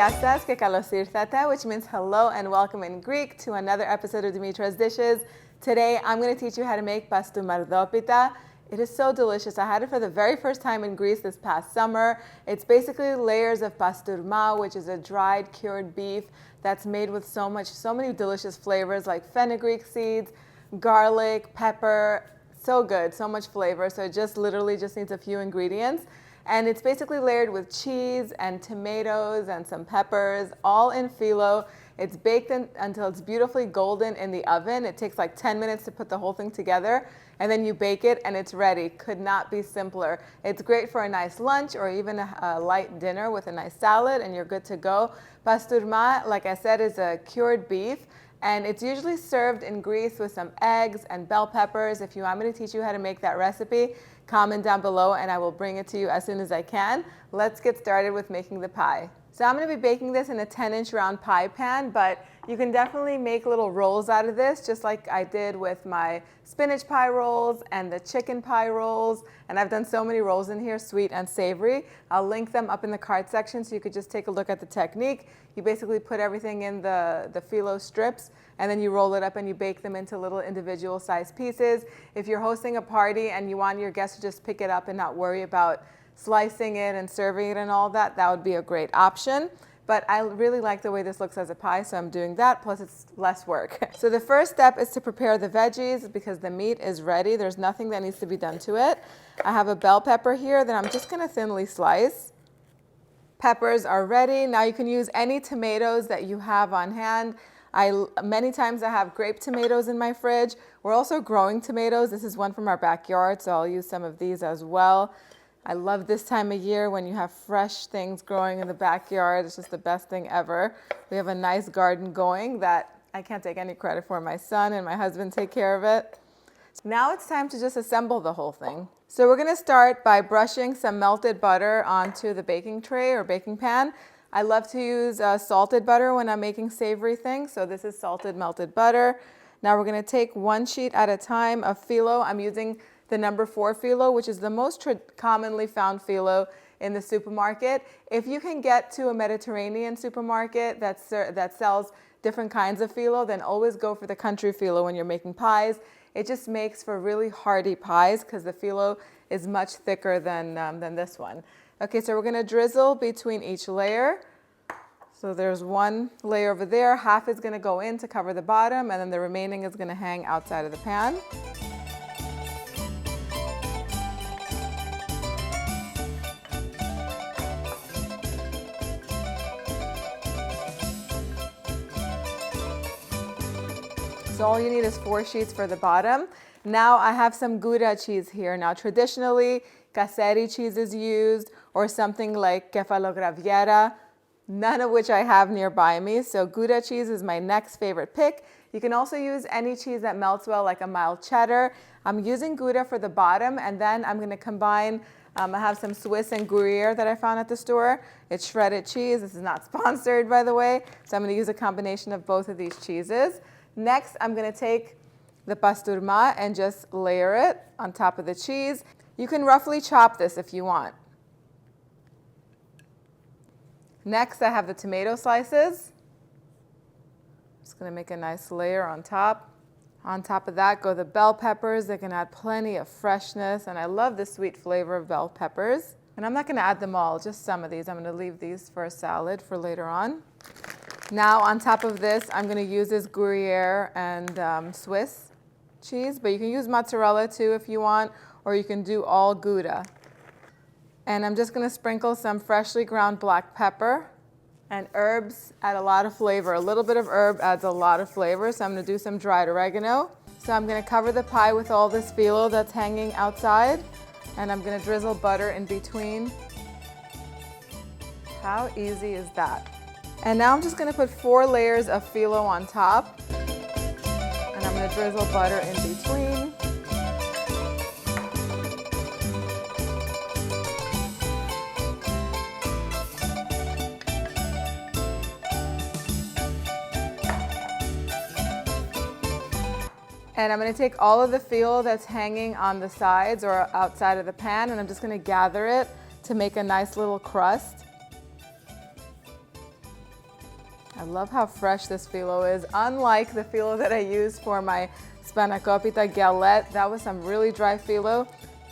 Yasas ke kalos ήρθατε, which means hello and welcome in Greek to another episode of Dimitra's Dishes. Today, I'm going to teach you how to make Pasturmadopita. It is so delicious. I had it for the very first time in Greece this past summer. It's basically layers of pasturma, which is a dried, cured beef that's made with so many delicious flavors like fenugreek seeds, garlic, pepper. So good, so much flavor. So it literally just needs a few ingredients. And it's basically layered with cheese and tomatoes and some peppers, all in phyllo. It's baked until it's beautifully golden in the oven. It takes like 10 minutes to put the whole thing together. And then you bake it and it's ready. Could not be simpler. It's great for a nice lunch or even a light dinner with a nice salad and you're good to go. Pasturma, like I said, is a cured beef. And it's usually served in Greece with some eggs and bell peppers. If you want me to teach you how to make that recipe, comment down below and I will bring it to you as soon as I can. Let's get started with making the pie. So I'm going to be baking this in a 10-inch round pie pan, but you can definitely make little rolls out of this, just like I did with my spinach pie rolls and the chicken pie rolls. And I've done so many rolls in here, sweet and savory. I'll link them up in the card section so you could just take a look at the technique. You basically put everything in the phyllo strips, and then you roll it up and you bake them into little individual sized pieces. If you're hosting a party and you want your guests to just pick it up and not worry about slicing it and serving it and all that, that would be a great option. But I really like the way this looks as a pie, so I'm doing that, plus it's less work. So the first step is to prepare the veggies because the meat is ready. There's nothing that needs to be done to it. I have a bell pepper here that I'm just gonna thinly slice. Peppers are ready. Now you can use any tomatoes that you have on hand. Many times I have grape tomatoes in my fridge. We're also growing tomatoes. This is one from our backyard, so I'll use some of these as well. I love this time of year when you have fresh things growing in the backyard. It's just the best thing ever. We have a nice garden going that I can't take any credit for. My son and my husband take care of it. Now it's time to just assemble the whole thing. So we're going to start by brushing some melted butter onto the baking tray or baking pan. I love to use salted butter when I'm making savory things. So this is salted melted butter. Now we're going to take one sheet at a time of phyllo. I'm using the number 4 phyllo, which is the most commonly found phyllo in the supermarket. If you can get to a Mediterranean supermarket that sells different kinds of phyllo, then always go for the country phyllo when you're making pies. It just makes for really hearty pies because the phyllo is much thicker than this one. Okay, so we're going to drizzle between each layer. So there's one layer over there. Half is going to go in to cover the bottom, and then the remaining is going to hang outside of the pan. So all you need is 4 sheets for the bottom. Now I have some gouda cheese here. Now traditionally, kasseri cheese is used or something like gruyere, none of which I have nearby me. So gouda cheese is my next favorite pick. You can also use any cheese that melts well, like a mild cheddar. I'm using gouda for the bottom, and then I'm going to combine, I have some Swiss and gruyere that I found at the store. It's shredded cheese. This is not sponsored, by the way. So I'm going to use a combination of both of these cheeses. Next, I'm going to take the pasturma and just layer it on top of the cheese. You can roughly chop this if you want. Next, I have the tomato slices. Just going to make a nice layer on top. On top of that go the bell peppers. They can add plenty of freshness, and I love the sweet flavor of bell peppers. And I'm not going to add them all, just some of these. I'm going to leave these for a salad for later on. Now on top of this, I'm going to use this gruyere and Swiss cheese, but you can use mozzarella too if you want, or you can do all gouda. And I'm just going to sprinkle some freshly ground black pepper, and herbs add a lot of flavor. A little bit of herb adds a lot of flavor, so I'm going to do some dried oregano. So I'm going to cover the pie with all this phyllo that's hanging outside, and I'm going to drizzle butter in between. How easy is that? And now I'm just going to put 4 layers of phyllo on top, and I'm going to drizzle butter in between. And I'm going to take all of the phyllo that's hanging on the sides or outside of the pan, and I'm just going to gather it to make a nice little crust. I love how fresh this phyllo is. Unlike the phyllo that I used for my spanakopita galette, that was some really dry phyllo.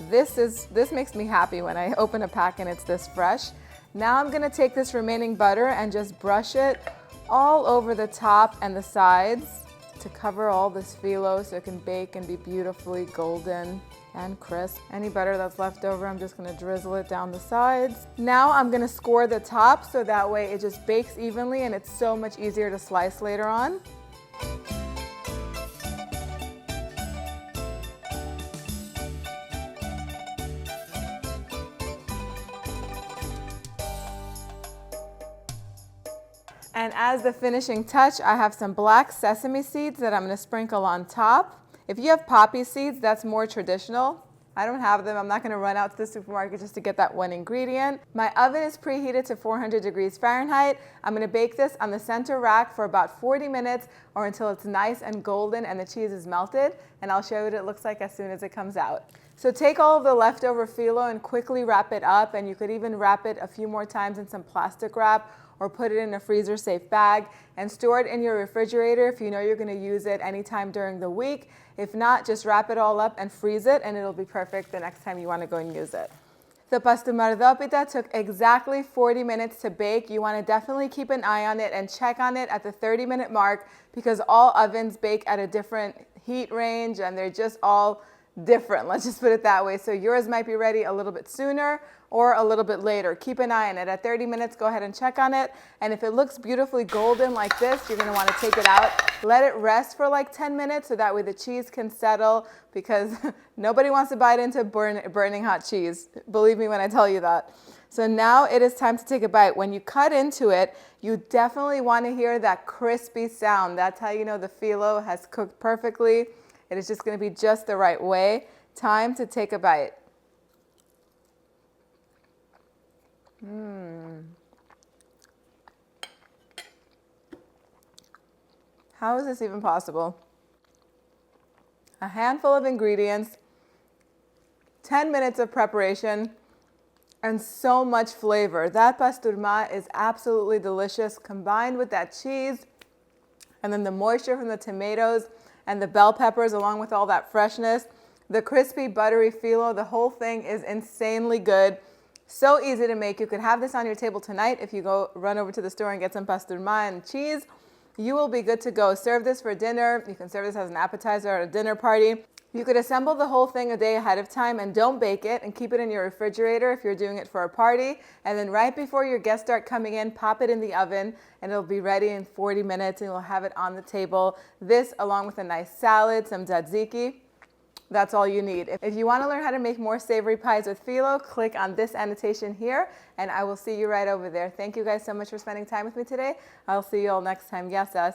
This makes me happy when I open a pack and it's this fresh. Now I'm gonna take this remaining butter and just brush it all over the top and the sides to cover all this phyllo so it can bake and be beautifully golden and crisp. Any butter that's left over, I'm just gonna drizzle it down the sides. Now I'm gonna score the top so that way it just bakes evenly and it's so much easier to slice later on. And as the finishing touch, I have some black sesame seeds that I'm going to sprinkle on top. If you have poppy seeds, that's more traditional. I don't have them. I'm not going to run out to the supermarket just to get that one ingredient. My oven is preheated to 400 degrees Fahrenheit. I'm going to bake this on the center rack for about 40 minutes or until it's nice and golden and the cheese is melted. And I'll show you what it looks like as soon as it comes out. So take all of the leftover phyllo and quickly wrap it up. And you could even wrap it a few more times in some plastic wrap or put it in a freezer-safe bag and store it in your refrigerator if you know you're going to use it anytime during the week. If not, just wrap it all up and freeze it and it'll be perfect the next time you want to go and use it. The Pasturmadopita took exactly 40 minutes to bake. You want to definitely keep an eye on it and check on it at the 30-minute mark because all ovens bake at a different heat range and they're just all different. Let's just put it that way. So yours might be ready a little bit sooner or a little bit later. Keep an eye on it. At 30 minutes, go ahead and check on it. And if it looks beautifully golden like this, you're going to want to take it out. Let it rest for like 10 minutes so that way the cheese can settle because nobody wants to bite into burning hot cheese. Believe me when I tell you that. So now it is time to take a bite. When you cut into it, you definitely want to hear that crispy sound. That's how you know the phyllo has cooked perfectly. It is just going to be just the right way. Time to take a bite. How is this even possible? A handful of ingredients, 10 minutes of preparation, and so much flavor. That pasturma is absolutely delicious combined with that cheese and then the moisture from the tomatoes and the bell peppers along with all that freshness. The crispy, buttery phyllo, the whole thing is insanely good. So easy to make. You could have this on your table tonight if you go run over to the store and get some pasturma and cheese. You will be good to go. Serve this for dinner. You can serve this as an appetizer at a dinner party. You could assemble the whole thing a day ahead of time and don't bake it and keep it in your refrigerator if you're doing it for a party. And then right before your guests start coming in, pop it in the oven and it'll be ready in 40 minutes and you'll have it on the table. This along with a nice salad, some tzatziki. That's all you need. If you want to learn how to make more savory pies with phyllo, click on this annotation here and I will see you right over there. Thank you guys so much for spending time with me today. I'll see you all next time. Gracias.